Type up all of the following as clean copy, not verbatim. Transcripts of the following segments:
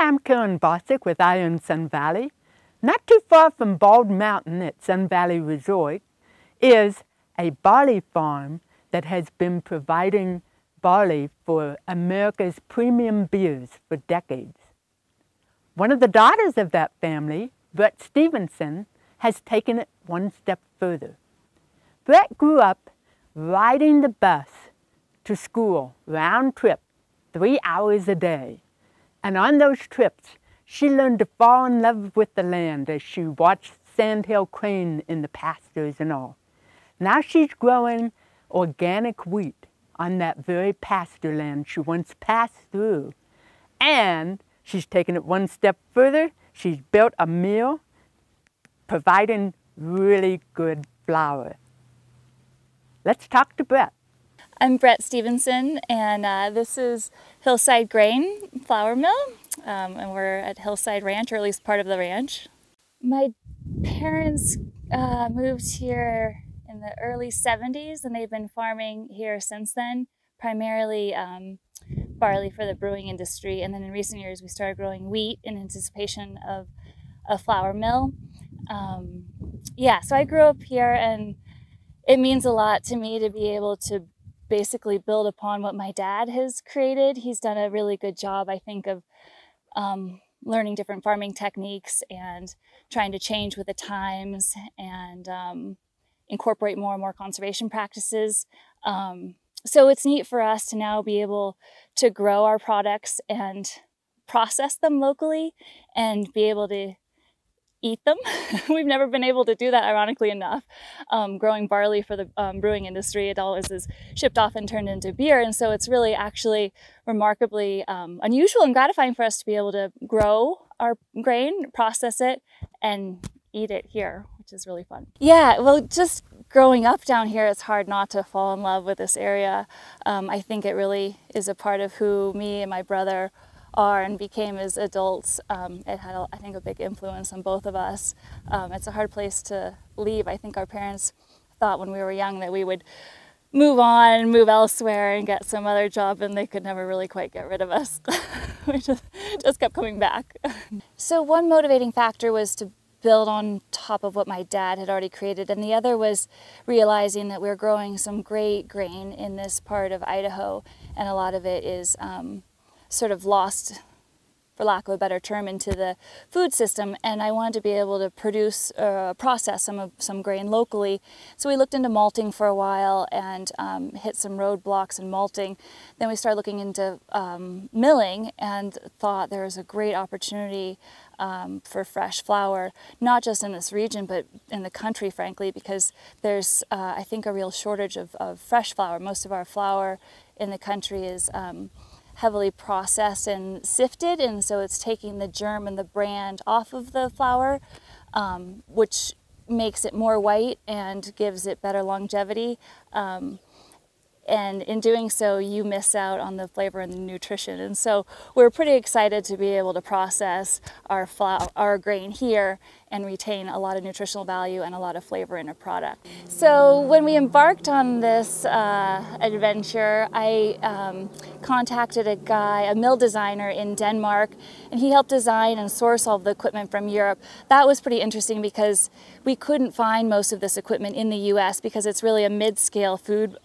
I'm Karen Bosick with Iron Sun Valley. Not too far from Bald Mountain at Sun Valley Resort is a barley farm that has been providing barley for America's premium beers for decades. One of the daughters of that family, Brett Stevenson, has taken it one step further. Brett grew up riding the bus to school, round trip, 3 hours a day. And on those trips, she learned to fall in love with the land as she watched sandhill crane in the pastures and all. Now she's growing organic wheat on that very pasture land she once passed through. And she's taken it one step further. She's built a mill providing really good flour. Let's talk to Brett. I'm Brett Stevenson, and this is Hillside Grain Flour Mill, and we're at Hillside Ranch, or at least part of the ranch. My parents moved here in the early 70s, and they've been farming here since then, primarily barley for the brewing industry, and then in recent years we started growing wheat in anticipation of a flour mill. Yeah, so I grew up here, and it means a lot to me to be able to basically build upon what my dad has created. He's done a really good job, I think, of learning different farming techniques and trying to change with the times and incorporate more and more conservation practices. So it's neat for us to now be able to grow our products and process them locally and be able to eat them. We've never been able to do that, ironically enough. Growing barley for the brewing industry, it always is shipped off and turned into beer. And so it's really actually remarkably unusual and gratifying for us to be able to grow our grain, process it, and eat it here, which is really fun. Yeah, well, just growing up down here, it's hard not to fall in love with this area. I think it really is a part of who me and my brother are and became as adults. It had, I think, a big influence on both of us. It's a hard place to leave. I think our parents thought when we were young that we would move on and move elsewhere and get some other job, and they could never really quite get rid of us. We just kept coming back. So one motivating factor was to build on top of what my dad had already created, and the other was realizing that we're growing some great grain in this part of Idaho, and a lot of it is sort of lost, for lack of a better term, into the food system, and I wanted to be able to produce, process some grain locally. So we looked into malting for a while and hit some roadblocks in malting. Then we started looking into milling and thought there was a great opportunity for fresh flour, not just in this region, but in the country, frankly, because there's, I think, a real shortage of fresh flour. Most of our flour in the country is heavily processed and sifted, and so it's taking the germ and the brand off of the flour, which makes it more white and gives it better longevity. And in doing so, you miss out on the flavor and the nutrition. And so we're pretty excited to be able to process our grain here and retain a lot of nutritional value and a lot of flavor in a product. So when we embarked on this adventure, I contacted a mill designer in Denmark, and he helped design and source all of the equipment from Europe. That was pretty interesting because we couldn't find most of this equipment in the US because it's really a mid-scale food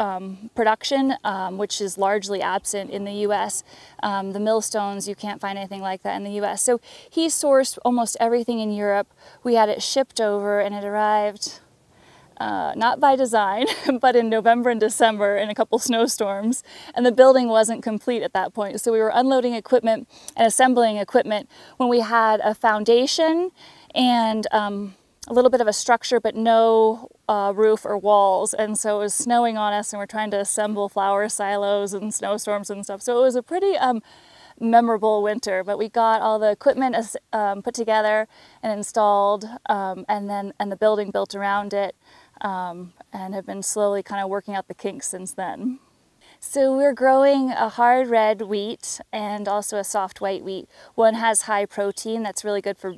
production, which is largely absent in the US. The millstones, you can't find anything like that in the US. So he sourced almost everything in Europe. We had it shipped over, and it arrived not by design, but in November and December in a couple snowstorms, and the building wasn't complete at that point. So we were unloading equipment and assembling equipment when we had a foundation and a little bit of a structure, but no roof or walls. And so it was snowing on us, and we're trying to assemble flour silos and snowstorms and stuff. So it was a pretty memorable winter, but we got all the equipment put together and installed, and the building built around it, and have been slowly kind of working out the kinks since then. So we're growing a hard red wheat and also a soft white wheat. One has high protein, that's really good for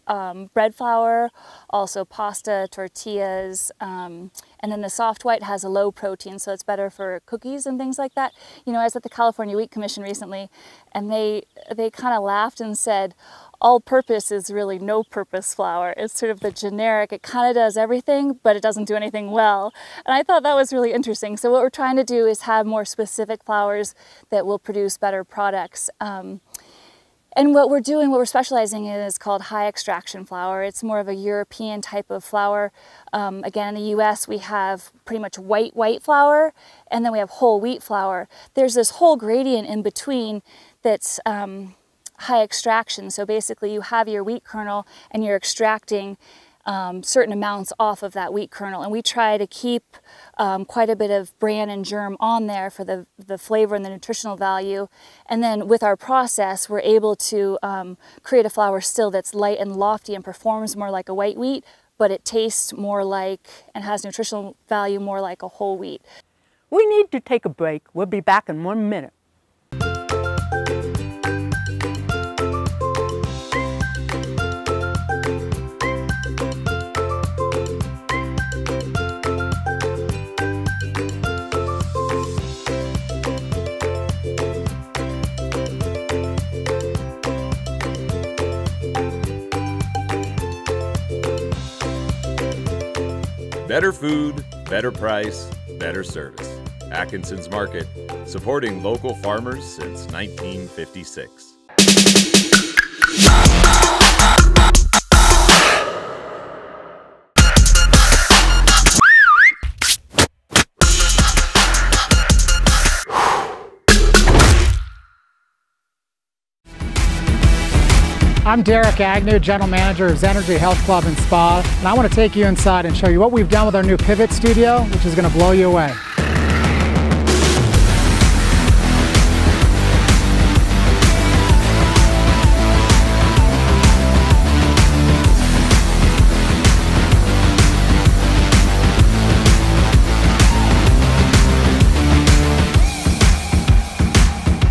bread flour, also pasta, tortillas, and then the soft white has a low protein, so it's better for cookies and things like that. You know, I was at the California Wheat Commission recently, and they kind of laughed and said, all-purpose is really no-purpose flour. It's sort of the generic, it kind of does everything, but it doesn't do anything well. And I thought that was really interesting. So what we're trying to do is have more specific flours that will produce better products. And what we're specializing in is called high extraction flour. It's more of a European type of flour. Again, in the US, we have pretty much white flour, and then we have whole wheat flour. There's this whole gradient in between that's high extraction. So basically you have your wheat kernel and you're extracting certain amounts off of that wheat kernel, and we try to keep quite a bit of bran and germ on there for the flavor and the nutritional value. And then with our process, we're able to create a flour still that's light and lofty and performs more like a white wheat, but it tastes more like and has nutritional value more like a whole wheat. We need to take a break. We'll be back in 1 minute. Better food, better price, better service. Atkinson's Market, supporting local farmers since 1956. I'm Derek Agnew, General Manager of Zenergy Health Club and Spa, and I want to take you inside and show you what we've done with our new Pivot Studio, which is going to blow you away.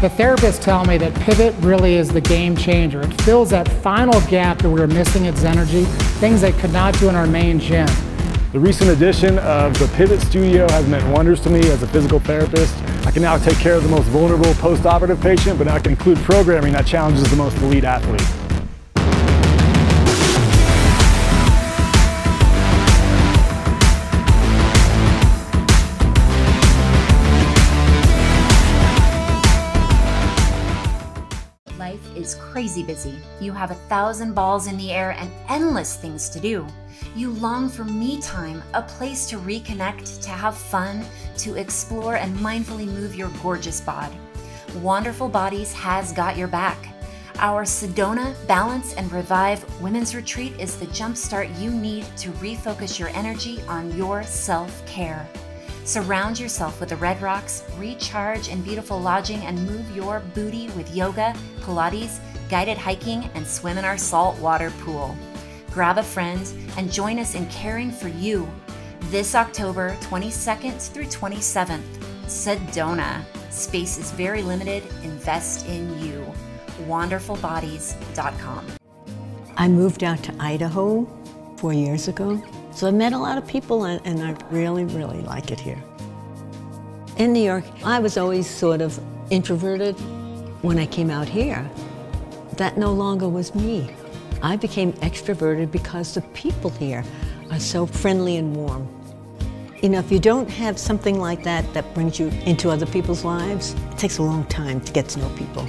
The therapists tell me that Pivot really is the game changer. It fills that final gap that we were missing at Zenergy, things they could not do in our main gym. The recent addition of the Pivot Studio has meant wonders to me as a physical therapist. I can now take care of the most vulnerable post-operative patient, but I can include programming that challenges the most elite athlete. Is crazy busy. You have 1,000 balls in the air and endless things to do. You long for me time, a place to reconnect, to have fun, to explore and mindfully move your gorgeous bod. Wonderful Bodies has got your back. Our Sedona Balance and Revive Women's Retreat is the jumpstart you need to refocus your energy on your self-care. Surround yourself with the Red Rocks, recharge in beautiful lodging, and move your booty with yoga, Pilates, guided hiking, and swim in our saltwater pool. Grab a friend and join us in caring for you this October 22nd through 27th. Sedona. Space is very limited. Invest in you. WonderfulBodies.com. I moved out to Idaho 4 years ago. So I met a lot of people, and I really, really like it here. In New York, I was always sort of introverted. When I came out here, that no longer was me. I became extroverted because the people here are so friendly and warm. You know, if you don't have something like that that brings you into other people's lives, it takes a long time to get to know people.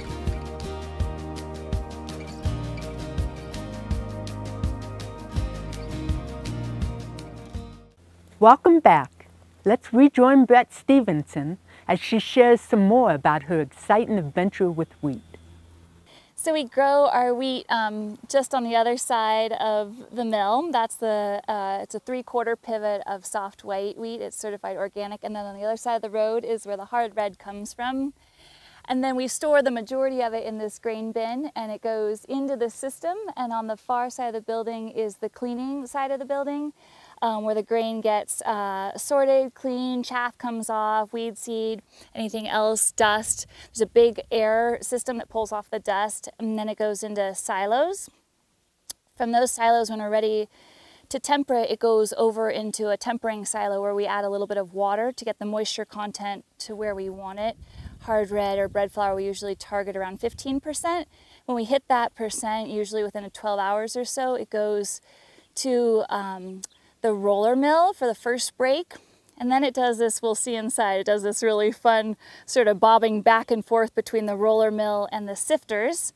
Welcome back. Let's rejoin Brett Stevenson as she shares some more about her exciting adventure with wheat. So we grow our wheat just on the other side of the mill. That's it's a 3/4 pivot of soft white wheat. It's certified organic. And then on the other side of the road is where the hard red comes from. And then we store the majority of it in this grain bin, and it goes into the system. And on the far side of the building is the cleaning side of the building, where the grain gets sorted, cleaned, chaff comes off, weed seed, anything else, dust. There's a big air system that pulls off the dust, and then it goes into silos. From those silos, when we're ready to temper it, it goes over into a tempering silo where we add a little bit of water to get the moisture content to where we want it. Hard red or bread flour, we usually target around 15%. When we hit that percent, usually within 12 hours or so, it goes to the roller mill for the first break. And then it does this, we'll see inside, it does this really fun sort of bobbing back and forth between the roller mill and the sifters,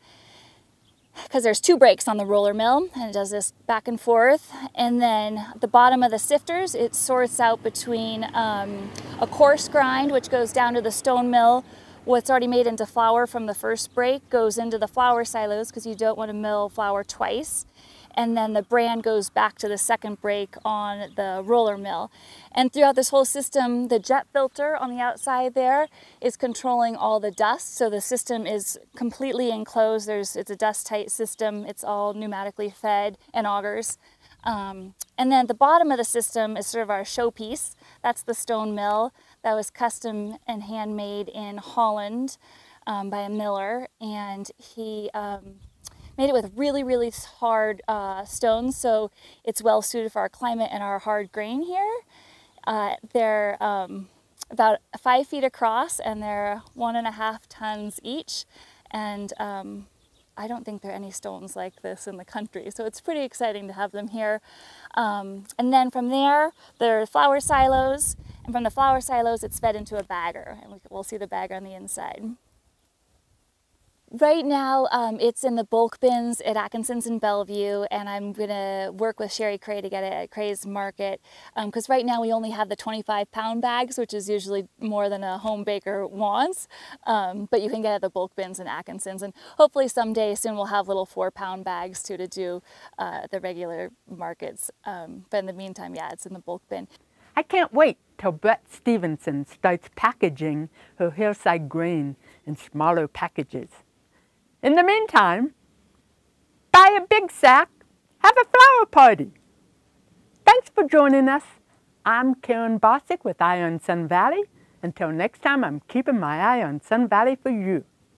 because there's 2 breaks on the roller mill, and it does this back and forth. And then the bottom of the sifters, it sorts out between a coarse grind, which goes down to the stone mill. What's already made into flour from the first break goes into the flour silos, because you don't want to mill flour twice. And then the bran goes back to the second break on the roller mill. And throughout this whole system, the jet filter on the outside there is controlling all the dust. So the system is completely enclosed. It's a dust-tight system. It's all pneumatically fed and augers. And then at the bottom of the system is sort of our showpiece. That's the stone mill that was custom and handmade in Holland by a miller. And he made it with really, really hard stones, so it's well suited for our climate and our hard grain here. They're about 5 feet across, and they're 1.5 tons each. And I don't think there are any stones like this in the country, so it's pretty exciting to have them here. And then from there, there are flour silos, and from the flour silos, it's fed into a bagger, and we'll see the bagger on the inside. Right now, it's in the bulk bins at Atkinson's in Bellevue, and I'm going to work with Sherry Cray to get it at Cray's Market, because right now we only have the 25-pound bags, which is usually more than a home baker wants, but you can get at the bulk bins in Atkinson's, and hopefully someday soon we'll have little 4-pound bags too to do the regular markets, but in the meantime, yeah, it's in the bulk bin. I can't wait till Brett Stevenson starts packaging her Hillside grain in smaller packages. In the meantime, buy a big sack, have a flower party. Thanks for joining us. I'm Karen Bosick with Eye on Sun Valley. Until next time, I'm keeping my eye on Sun Valley for you.